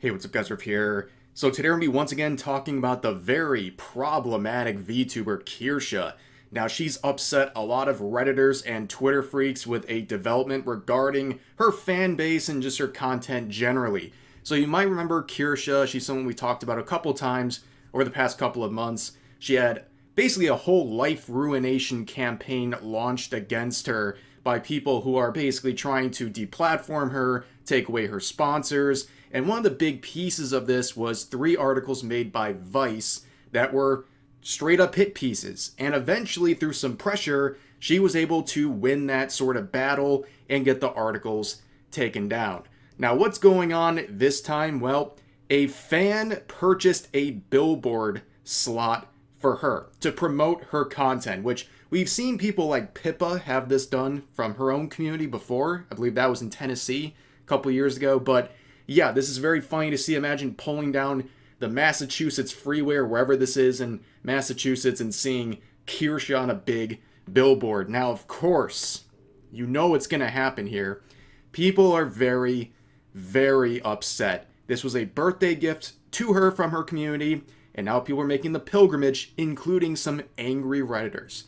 Hey, what's up guys, Riff here. So today we're going to be once again talking about the very problematic VTuber Kirsha. Now she's upset a lot of Redditors and Twitter freaks with a development regarding her fan base and just her content generally. So you might remember Kirsha, she's someone we talked about a couple times over the past couple of months. She had basically a whole life ruination campaign launched against her by people who are basically trying to deplatform her, take away her sponsors. And one of the big pieces of this was 3 articles made by Vice that were straight up hit pieces. And eventually, through some pressure, she was able to win that sort of battle and get the articles taken down. Now, what's going on this time? Well, a fan purchased a Billboard slot for her to promote her content, which we've seen people like Pippa have this done from her own community before. I believe that was in Tennessee a couple years ago. But yeah, this is very funny to see. Imagine pulling down the Massachusetts freeway or wherever this is in Massachusetts and seeing Kirsha on a big billboard. Now, of course, you know what's going to happen here. People are very, very upset. This was a birthday gift to her from her community, and now people are making the pilgrimage, including some angry Redditors.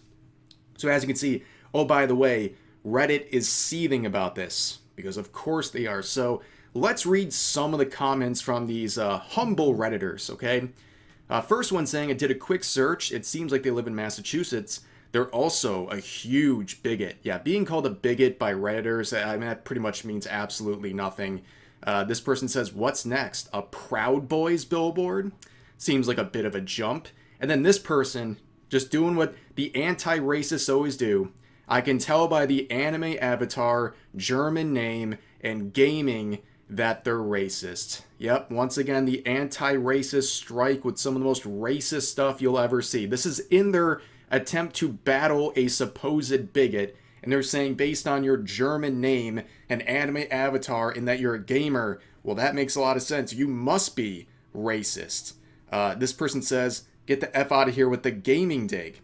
So as you can see, oh, by the way, Reddit is seething about this, because of course they are. So let's read some of the comments from these humble Redditors, okay? First one saying, I did a quick search. It seems like they live in Massachusetts. They're also a huge bigot. Yeah, being called a bigot by Redditors, I mean, that pretty much means absolutely nothing. This person says, what's next? A Proud Boys billboard? Seems like a bit of a jump. And then this person, just doing what the anti-racists always do. I can tell by the anime avatar, German name, and gaming that they're racist. Yep, once again, the anti-racist strike with some of the most racist stuff you'll ever see. This is in their attempt to battle a supposed bigot, and they're saying based on your German name and anime avatar and that you're a gamer, well, that makes a lot of sense. You must be racist. This person says, get the F out of here with the gaming dig.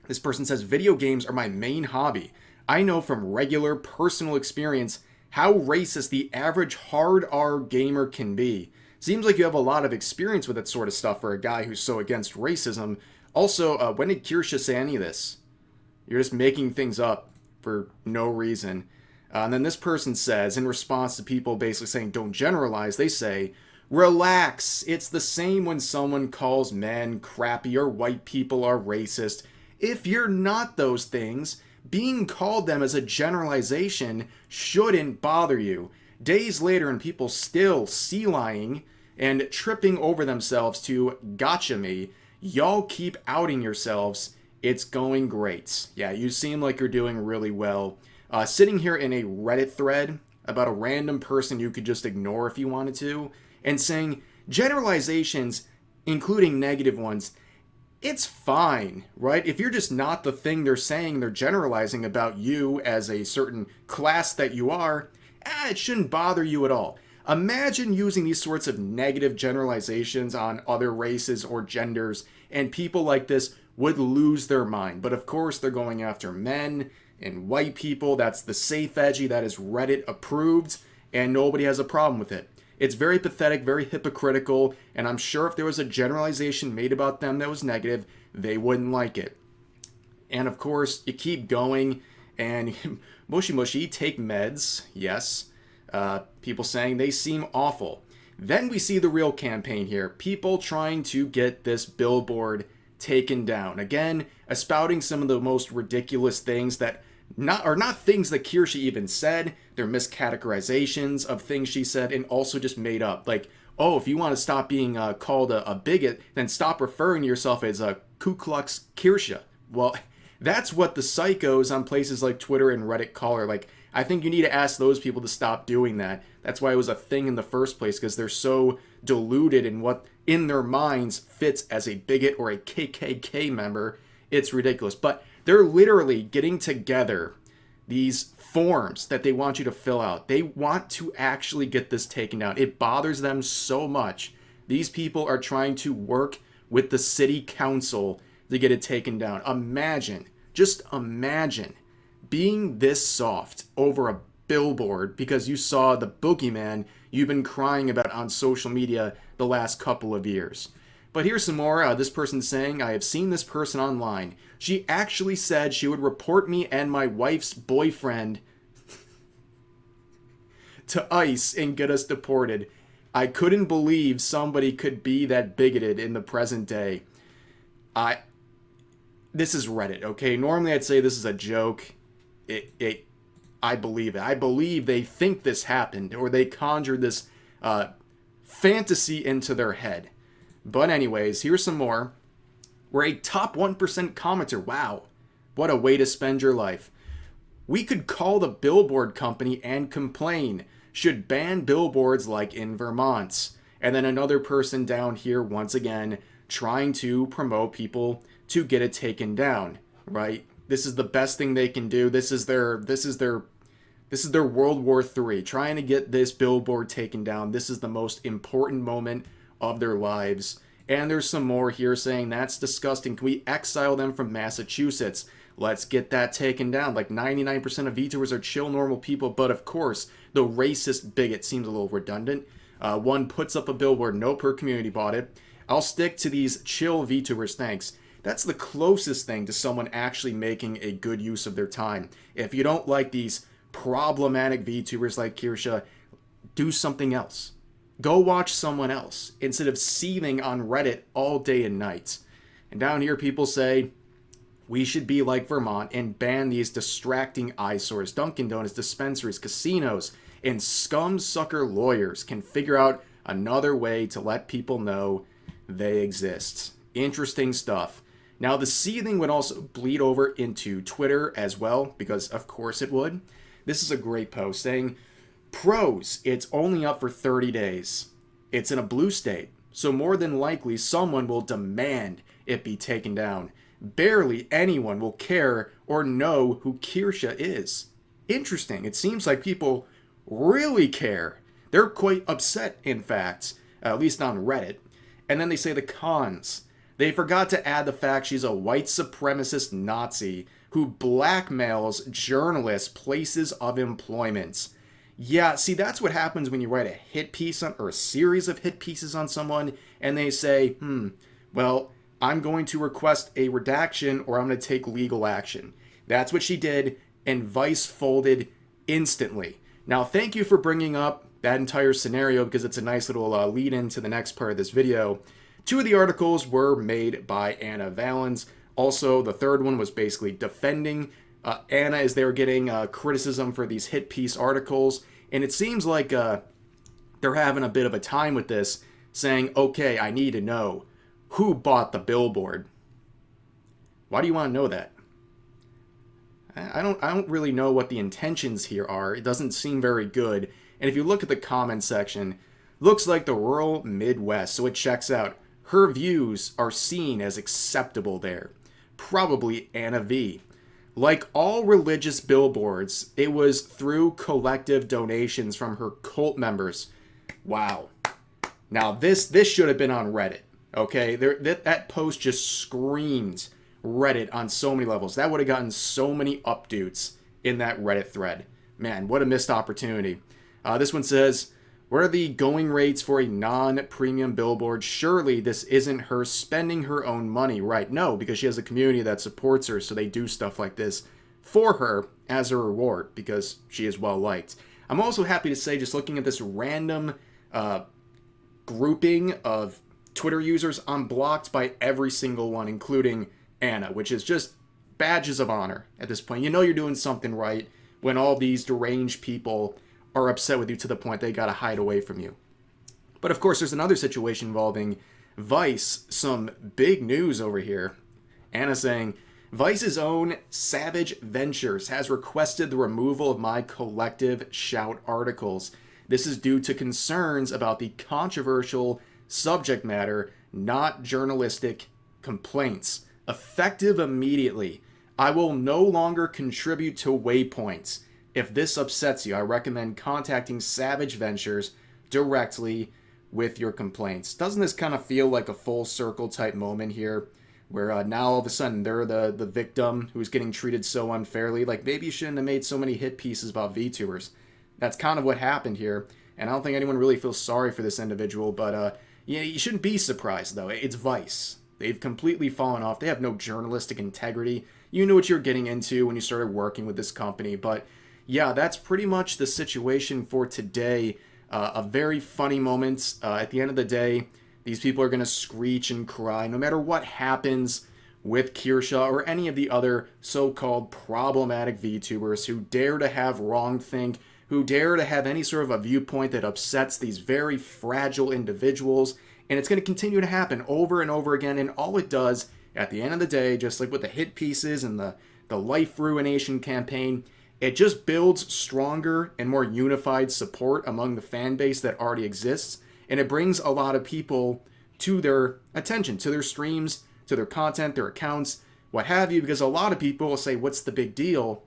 This person says, video games are my main hobby. I know from regular personal experience how racist the average hard R gamer can be. Seems like you have a lot of experience with that sort of stuff for a guy who's so against racism. Also, when did Kirsha say any of this? You're just making things up for no reason. And then this person says, in response to people basically saying don't generalize, they say, relax. It's the same when someone calls men crappy or white people are racist. If you're not those things, being called them as a generalization shouldn't bother you. Days later, and people still sea-lying and tripping over themselves to gotcha me, y'all keep outing yourselves. It's going great. Yeah, you seem like you're doing really well. Sitting here in a Reddit thread about a random person you could just ignore if you wanted to, and saying generalizations, including negative ones, it's fine, right? If you're just not the thing they're saying, they're generalizing about you as a certain class that you are, it shouldn't bother you at all. Imagine using these sorts of negative generalizations on other races or genders, and people like this would lose their mind. But of course, they're going after men and white people. That's the safe edgy, that is Reddit approved, and nobody has a problem with it. It's very pathetic, very hypocritical, and I'm sure if there was a generalization made about them that was negative, they wouldn't like it. And of course, you keep going, and mushy, take meds, yes. People saying they seem awful. Then we see the real campaign here. People trying to get this billboard taken down. Again, espouting some of the most ridiculous things that are not things that Kirsha even said. They're miscategorizations of things she said and also just made up. Like, oh, if you want to stop being called a bigot, then stop referring to yourself as a Ku Klux Kirsha. Well, that's what the psychos on places like Twitter and Reddit call her. Like, I think you need to ask those people to stop doing that. That's why it was a thing in the first place, because they're so deluded in what in their minds fits as a bigot or a KKK member. It's ridiculous. But they're literally getting together these forms that they want you to fill out. They want to actually get this taken down. It bothers them so much. These people are trying to work with the city council to get it taken down. Imagine, just imagine being this soft over a Billboard because you saw the boogeyman you've been crying about on social media the last couple of years. But here's some more. This person saying, I have seen this person online. She actually said she would report me and my wife's boyfriend to ICE and get us deported. I couldn't believe somebody could be that bigoted in the present day. This is Reddit, okay? Normally I'd say this is a joke. I believe it. I believe they think this happened, or they conjured this fantasy into their head. But anyways, here's some more. We're a top 1% commenter. Wow. What a way to spend your life. We could call the Billboard company and complain. Should ban billboards like in Vermont. And then another person down here, once again, trying to promote people to get it taken down, right? This is the best thing they can do. This is their World War III, trying to get this billboard taken down. This is the most important moment of their lives. And there's some more here saying that's disgusting. Can we exile them from Massachusetts? Let's get that taken down. Like 99% of VTubers are chill, normal people, but of course, the racist bigot seems a little redundant. One puts up a billboard, nope, her community bought it. I'll stick to these chill VTubers, thanks. That's the closest thing to someone actually making a good use of their time. If you don't like these problematic VTubers like Kirsha, do something else. Go watch someone else instead of seething on Reddit all day and night. And down here people say, we should be like Vermont and ban these distracting eyesores. Dunkin' Donuts, dispensaries, casinos, and scum-sucker lawyers can figure out another way to let people know they exist. Interesting stuff. Now, the seething would also bleed over into Twitter as well, because of course it would. This is a great post saying, pros, it's only up for 30 days. It's in a blue state, so more than likely someone will demand it be taken down. Barely anyone will care or know who Kirsha is. Interesting. It seems like people really care. They're quite upset, in fact, at least on Reddit. And then they say the cons. They forgot to add the fact she's a white supremacist Nazi who blackmails journalists places of employment. Yeah, see, that's what happens when you write a hit piece on, or a series of hit pieces on someone, and they say, well, I'm going to request a redaction or I'm going to take legal action. That's what she did, and Vice folded instantly. Now, thank you for bringing up that entire scenario because it's a nice little lead into the next part of this video. Two of the articles were made by Anna Valens. Also, the third one was basically defending Anna as they were getting criticism for these hit piece articles. And it seems like they're having a bit of a time with this, saying, okay, I need to know who bought the billboard. Why do you want to know that? I don't really know what the intentions here are. It doesn't seem very good. And if you look at the comment section, looks like the rural Midwest, so it checks out. Her views are seen as acceptable there. Probably Anna V. Like all religious billboards, it was through collective donations from her cult members. Wow. Now this should have been on Reddit. Okay, that post just screams Reddit on so many levels. That would have gotten so many updates in that Reddit thread. Man, what a missed opportunity. This one says, what are the going rates for a non-premium billboard? Surely this isn't her spending her own money, right? No, because she has a community that supports her, so they do stuff like this for her as a reward because she is well liked. I'm also happy to say, just looking at this random grouping of Twitter users, I'm blocked by every single one, including Anna, which is just badges of honor at this point. You know you're doing something right when all these deranged people are upset with you to the point they gotta hide away from you. But of course, there's another situation involving Vice. Some big news over here. Anna saying, Vice's own Savage Ventures has requested the removal of my collective shout articles. This is due to concerns about the controversial subject matter, not journalistic complaints. Effective immediately. I will no longer contribute to Waypoints. If this upsets you, I recommend contacting Savage Ventures directly with your complaints. Doesn't this kind of feel like a full circle type moment here? Where now all of a sudden they're the victim who's getting treated so unfairly. Like maybe you shouldn't have made so many hit pieces about VTubers. that's kind of what happened here. And I don't think anyone really feels sorry for this individual, but yeah, you shouldn't be surprised, though. It's Vice. They've completely fallen off. They have no journalistic integrity. You knew what you were getting into when you started working with this company. But yeah, that's pretty much the situation for today. A very funny moment. At the end of the day, these people are going to screech and cry no matter what happens with Kirsha or any of the other so-called problematic VTubers who dare to have wrongthink, who dare to have any sort of a viewpoint that upsets these very fragile individuals. And it's going to continue to happen over and over again. And all it does, at the end of the day, just like with the hit pieces and the Life Ruination campaign, it just builds stronger and more unified support among the fan base that already exists. And it brings a lot of people to their attention, to their streams, to their content, their accounts, what have you, because a lot of people will say, what's the big deal?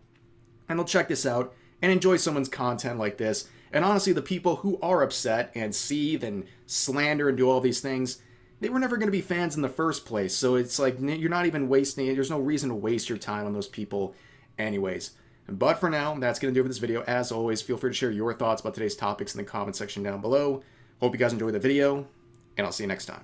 And they'll check this out and enjoy someone's content like this. And honestly, the people who are upset and seethe and slander and do all these things, they were never going to be fans in the first place. So it's like, you're not even wasting it. There's no reason to waste your time on those people anyways. But for now, that's going to do it for this video. As always, feel free to share your thoughts about today's topics in the comment section down below. Hope you guys enjoyed the video, and I'll see you next time.